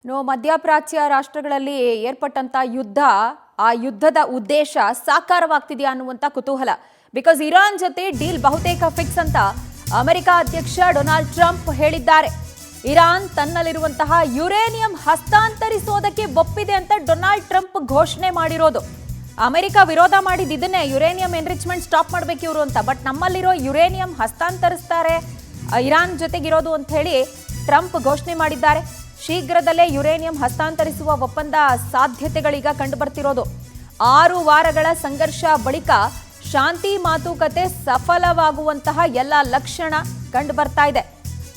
ಮಧ್ಯಪ್ರಾಚ್ಯ ರಾಷ್ಟ್ರಗಳಲ್ಲಿ ಏರ್ಪಟ್ಟಂತ ಯುದ್ಧ ಆ ಯುದ್ಧದ ಉದ್ದೇಶ ಸಾಕಾರವಾಗ್ತಿದೆಯಾ ಅನ್ನುವಂತ ಕುತೂಹಲ. ಬಿಕಾಸ್ ಇರಾನ್ ಜೊತೆ ಡೀಲ್ ಬಹುತೇಕ ಫಿಕ್ಸ್ ಅಂತ ಅಮೆರಿಕ ಅಧ್ಯಕ್ಷ ಡೊನಾಲ್ಡ್ ಟ್ರಂಪ್ ಹೇಳಿದ್ದಾರೆ. ಇರಾನ್ ತನ್ನಲ್ಲಿರುವಂತಹ ಯುರೇನಿಯಂ ಹಸ್ತಾಂತರಿಸೋದಕ್ಕೆ ಒಪ್ಪಿದೆ ಅಂತ ಡೊನಾಲ್ಡ್ ಟ್ರಂಪ್ ಘೋಷಣೆ ಮಾಡಿರೋದು. ಅಮೆರಿಕ ವಿರೋಧ ಮಾಡಿದ ಇದನ್ನೇ, ಯುರೇನಿಯಂ ಎನ್ರಿಚ್ಮೆಂಟ್ ಸ್ಟಾಪ್ ಮಾಡ್ಬೇಕು ಇವರು ಅಂತ. ಬಟ್ ನಮ್ಮಲ್ಲಿರೋ ಯುರೇನಿಯಂ ಹಸ್ತಾಂತರಿಸ್ತಾರೆ ಇರಾನ್ ಜೊತೆಗಿರೋದು ಅಂತ ಹೇಳಿ ಟ್ರಂಪ್ ಘೋಷಣೆ ಮಾಡಿದ್ದಾರೆ. ಶೀಘ್ರದಲ್ಲೇ ಯುರೇನಿಯಂ ಹಸ್ತಾಂತರಿಸುವ ಒಪ್ಪಂದ ಸಾಧ್ಯತೆಗಳೀಗ ಕಂಡುಬರ್ತಿರೋದು. 6 ವಾರಗಳ ಸಂಘರ್ಷ ಬಳಿಕ ಶಾಂತಿ ಮಾತುಕತೆ ಸಫಲವಾಗುವಂತಹ ಎಲ್ಲ ಲಕ್ಷಣ ಕಂಡು ಬರ್ತಾ ಇದೆ.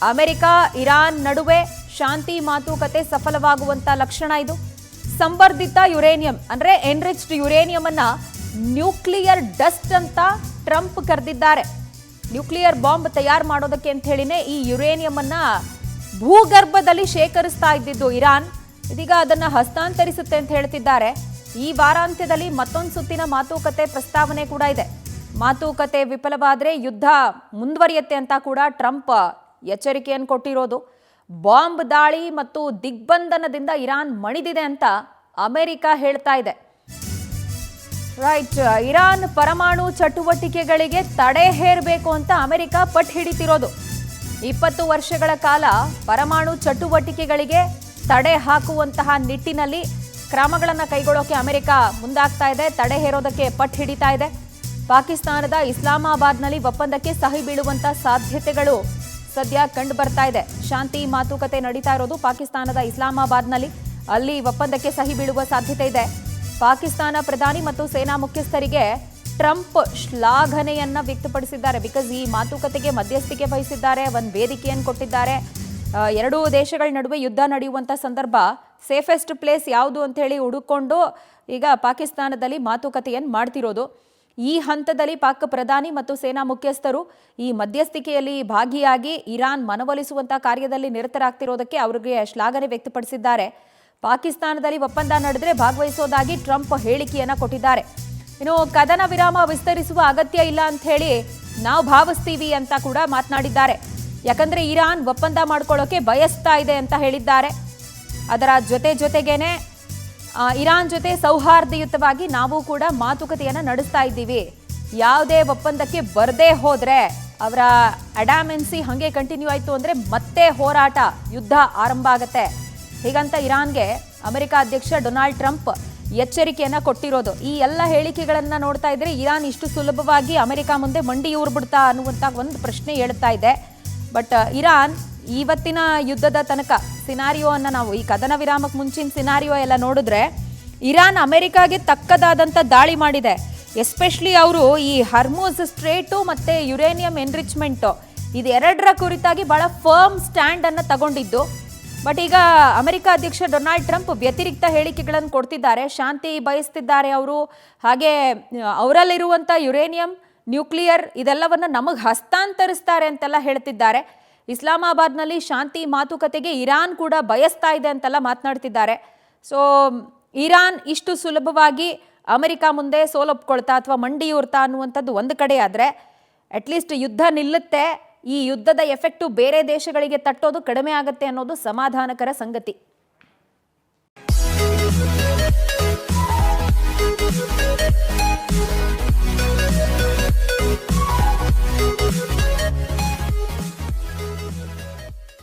ಅಮೆರಿಕ ಇರಾನ್ ನಡುವೆ ಶಾಂತಿ ಮಾತುಕತೆ ಸಫಲವಾಗುವಂತ ಲಕ್ಷಣ ಇದು. ಸಂವರ್ಧಿತ ಯುರೇನಿಯಂ ಅಂದ್ರೆ ಎನ್ರಿಚ್ಡ್ ಯುರೇನಿಯಂ ಅನ್ನ ನ್ಯೂಕ್ಲಿಯರ್ ಡಸ್ಟ್ ಅಂತ ಟ್ರಂಪ್ ಕರೆದಿದ್ದಾರೆ. ನ್ಯೂಕ್ಲಿಯರ್ ಬಾಂಬ್ ತಯಾರು ಮಾಡೋದಕ್ಕೆ ಅಂತ ಹೇಳಿನೇ ಈ ಯುರೇನಿಯಂ ಅನ್ನ ಭೂಗರ್ಭದಲ್ಲಿ ಶೇಖರಿಸ್ತಾ ಇದ್ದಿದ್ದು ಇರಾನ್. ಇದೀಗ ಅದನ್ನ ಹಸ್ತಾಂತರಿಸುತ್ತೆ ಅಂತ ಹೇಳ್ತಿದ್ದಾರೆ. ಈ ವಾರಾಂತ್ಯದಲ್ಲಿ ಮತ್ತೊಂದು ಸುತ್ತಿನ ಮಾತುಕತೆ ಪ್ರಸ್ತಾವನೆ ಕೂಡ ಇದೆ. ಮಾತುಕತೆ ವಿಫಲವಾದ್ರೆ ಯುದ್ಧ ಮುಂದುವರಿಯುತ್ತೆ ಅಂತ ಕೂಡ ಟ್ರಂಪ್ ಎಚ್ಚರಿಕೆಯನ್ನು ಕೊಟ್ಟಿರೋದು. ಬಾಂಬ್ ದಾಳಿ ಮತ್ತು ದಿಗ್ಬಂಧನದಿಂದ ಇರಾನ್ ಮಣಿದಿದೆ ಅಂತ ಅಮೆರಿಕ ಹೇಳ್ತಾ ಇದೆ. ರೈಟ್, ಇರಾನ್ ಪರಮಾಣು ಚಟುವಟಿಕೆಗಳಿಗೆ ತಡೆ ಹೇರಬೇಕು ಅಂತ ಅಮೆರಿಕ ಪಟ್ಟು ಹಿಡಿತಿರೋದು. 20 ವರ್ಷಗಳ ಕಾಲ ಪರಮಾಣು ಚಟುವಟಿಕೆಗಳಿಗೆ ತಡೆ ಹಾಕುವಂತಹ ನಿಟ್ಟಿನಲ್ಲಿ ಕ್ರಮಗಳನ್ನು ಕೈಗೊಳ್ಳೋಕೆ ಅಮೆರಿಕ ಮುಂದಾಗ್ತಾ ಇದೆ. ತಡೆ ಹೇರೋದಕ್ಕೆ ಪಟ್ಟು ಹಿಡಿತಾ ಇದೆ. ಪಾಕಿಸ್ತಾನದ ಇಸ್ಲಾಮಾಬಾದ್ನಲ್ಲಿ ಒಪ್ಪಂದಕ್ಕೆ ಸಹಿ ಬೀಳುವಂತ ಸಾಧ್ಯತೆಗಳು ಸದ್ಯ ಕಂಡು ಬರ್ತಾ ಇದೆ. ಶಾಂತಿ ಮಾತುಕತೆ ನಡೀತಾ ಇರೋದು ಪಾಕಿಸ್ತಾನದ ಇಸ್ಲಾಮಾಬಾದ್ನಲ್ಲಿ. ಅಲ್ಲಿ ಒಪ್ಪಂದಕ್ಕೆ ಸಹಿ ಬೀಳುವ ಸಾಧ್ಯತೆ ಇದೆ. ಪಾಕಿಸ್ತಾನ ಪ್ರಧಾನಿ ಮತ್ತು ಸೇನಾ ಮುಖ್ಯಸ್ಥರಿಗೆ ಟ್ರಂಪ್ ಶ್ಲಾಘನೆಯನ್ನ ವ್ಯಕ್ತಪಡಿಸಿದ್ದಾರೆ. ಬಿಕಾಸ್ ಈ ಮಾತುಕತೆಗೆ ಮಧ್ಯಸ್ಥಿಕೆ ವಹಿಸಿದ್ದಾರೆ, ಒಂದು ವೇದಿಕೆಯನ್ನು ಕೊಟ್ಟಿದ್ದಾರೆ. ಎರಡೂ ದೇಶಗಳ ನಡುವೆ ಯುದ್ಧ ನಡೆಯುವಂಥ ಸಂದರ್ಭ ಸೇಫೆಸ್ಟ್ ಪ್ಲೇಸ್ ಯಾವುದು ಅಂತ ಹೇಳಿ ಹುಡುಕೊಂಡು ಈಗ ಪಾಕಿಸ್ತಾನದಲ್ಲಿ ಮಾತುಕತೆಯನ್ನು ಮಾಡ್ತಿರೋದು. ಈ ಹಂತದಲ್ಲಿ ಪಾಕ್ ಪ್ರಧಾನಿ ಮತ್ತು ಸೇನಾ ಮುಖ್ಯಸ್ಥರು ಈ ಮಧ್ಯಸ್ಥಿಕೆಯಲ್ಲಿ ಭಾಗಿಯಾಗಿ ಇರಾನ್ ಮನವೊಲಿಸುವಂಥ ಕಾರ್ಯದಲ್ಲಿ ನಿರತರಾಗ್ತಿರೋದಕ್ಕೆ ಅವರಿಗೆ ಶ್ಲಾಘನೆ ವ್ಯಕ್ತಪಡಿಸಿದ್ದಾರೆ. ಪಾಕಿಸ್ತಾನದಲ್ಲಿ ಒಪ್ಪಂದ ನಡೆದರೆ ಭಾಗವಹಿಸೋದಾಗಿ ಟ್ರಂಪ್ ಹೇಳಿಕೆಯನ್ನ ಕೊಟ್ಟಿದ್ದಾರೆ. ಇನ್ನು ಕದನ ವಿರಾಮ ವಿಸ್ತರಿಸುವ ಅಗತ್ಯ ಇಲ್ಲ ಅಂತ ಹೇಳಿ ನಾವು ಭಾವಿಸ್ತೀವಿ ಅಂತ ಕೂಡ ಮಾತನಾಡಿದ್ದಾರೆ. ಯಾಕಂದ್ರೆ ಇರಾನ್ ಒಪ್ಪಂದ ಮಾಡ್ಕೊಳ್ಳೋಕೆ ಬಯಸ್ತಾ ಇದೆ ಅಂತ ಹೇಳಿದ್ದಾರೆ. ಅದರ ಜೊತೆಗೇನೆ ಇರಾನ್ ಜೊತೆ ಸೌಹಾರ್ದಯುತವಾಗಿ ನಾವು ಕೂಡ ಮಾತುಕತೆಯನ್ನ ನಡೆಸ್ತಾ ಇದ್ದೀವಿ. ಯಾವುದೇ ಒಪ್ಪಂದಕ್ಕೆ ಬರದೇ ಹೋದ್ರೆ ಅವರ ಅಡಾಮೆನ್ಸಿ ಹಂಗೆ ಕಂಟಿನ್ಯೂ ಆಯ್ತು ಅಂದ್ರೆ ಮತ್ತೆ ಹೋರಾಟ, ಯುದ್ಧ ಆರಂಭ ಆಗತ್ತೆ. ಹೀಗಂತ ಇರಾನ್ಗೆ ಅಮೆರಿಕ ಅಧ್ಯಕ್ಷ ಡೊನಾಲ್ಡ್ ಟ್ರಂಪ್ ಎಚ್ಚರಿಕೆಯನ್ನ ಕೊಟ್ಟಿರೋದು. ಈ ಎಲ್ಲ ಹೇಳಿಕೆಗಳನ್ನ ನೋಡ್ತಾ ಇದ್ರೆ ಇರಾನ್ ಇಷ್ಟು ಸುಲಭವಾಗಿ ಅಮೆರಿಕ ಮುಂದೆ ಮಂಡಿ ಊರ್ಬಿಡ್ತಾ ಅನ್ನುವಂತ ಒಂದು ಪ್ರಶ್ನೆ ಹೇಳ್ತಾ ಇದೆ. ಬಟ್ ಇರಾನ್ ಇವತ್ತಿನ ಯುದ್ಧದ ತನಕ ಸಿನಾರಿಯೋನ್ನ ನಾವು ಈ ಕದನ ವಿರಾಮಕ್ಕೆ ಮುಂಚಿನ ಸಿನಾರಿಯೋ ಎಲ್ಲ ನೋಡಿದ್ರೆ ಇರಾನ್ ಅಮೆರಿಕಾಗೆ ತಕ್ಕದಾದಂಥ ದಾಳಿ ಮಾಡಿದೆ. ಎಸ್ಪೆಷಲಿ ಅವರು ಈ ಹರ್ಮೂಸ್ ಸ್ಟ್ರೇಟು ಮತ್ತೆ ಯುರೇನಿಯಂ ಎನ್ರಿಚ್ಮೆಂಟು ಇದೆರಡರ ಕುರಿತಾಗಿ ಬಹಳ ಫರ್ಮ್ ಸ್ಟ್ಯಾಂಡ್ ಅನ್ನ ತಗೊಂಡಿದ್ದು. ಬಟ್ ಈಗ ಅಮೆರಿಕ ಅಧ್ಯಕ್ಷ ಡೊನಾಲ್ಡ್ ಟ್ರಂಪ್ ವ್ಯತಿರಿಕ್ತ ಹೇಳಿಕೆಗಳನ್ನು ಕೊಡ್ತಿದ್ದಾರೆ. ಶಾಂತಿ ಬಯಸ್ತಿದ್ದಾರೆ ಅವರು. ಹಾಗೆ ಅವರಲ್ಲಿರುವಂಥ ಯುರೇನಿಯಂ, ನ್ಯೂಕ್ಲಿಯರ್ ಇದೆಲ್ಲವನ್ನು ನಮಗೆ ಹಸ್ತಾಂತರಿಸ್ತಾರೆ ಅಂತೆಲ್ಲ ಹೇಳ್ತಿದ್ದಾರೆ. ಇಸ್ಲಾಮಾಬಾದ್ನಲ್ಲಿ ಶಾಂತಿ ಮಾತುಕತೆಗೆ ಇರಾನ್ ಕೂಡ ಬಯಸ್ತಾ ಇದೆ ಅಂತೆಲ್ಲ ಮಾತನಾಡ್ತಿದ್ದಾರೆ. ಸೊ ಇರಾನ್ ಇಷ್ಟು ಸುಲಭವಾಗಿ ಅಮೆರಿಕ ಮುಂದೆ ಸೋಲೊಪ್ಕೊಳ್ತಾ ಅಥವಾ ಮಂಡಿಯೂರ್ತಾ ಅನ್ನುವಂಥದ್ದು ಒಂದು ಕಡೆ ಆದರೆ ಅಟ್ಲೀಸ್ಟ್ ಯುದ್ಧ ನಿಲ್ಲುತ್ತೆ. ಈ ಯುದ್ಧದ ಎಫೆಕ್ಟು ಬೇರೆ ದೇಶಗಳಿಗೆ ತಟ್ಟೋದು ಕಡಿಮೆ ಆಗುತ್ತೆ ಅನ್ನೋದು ಸಮಾಧಾನಕರ ಸಂಗತಿ.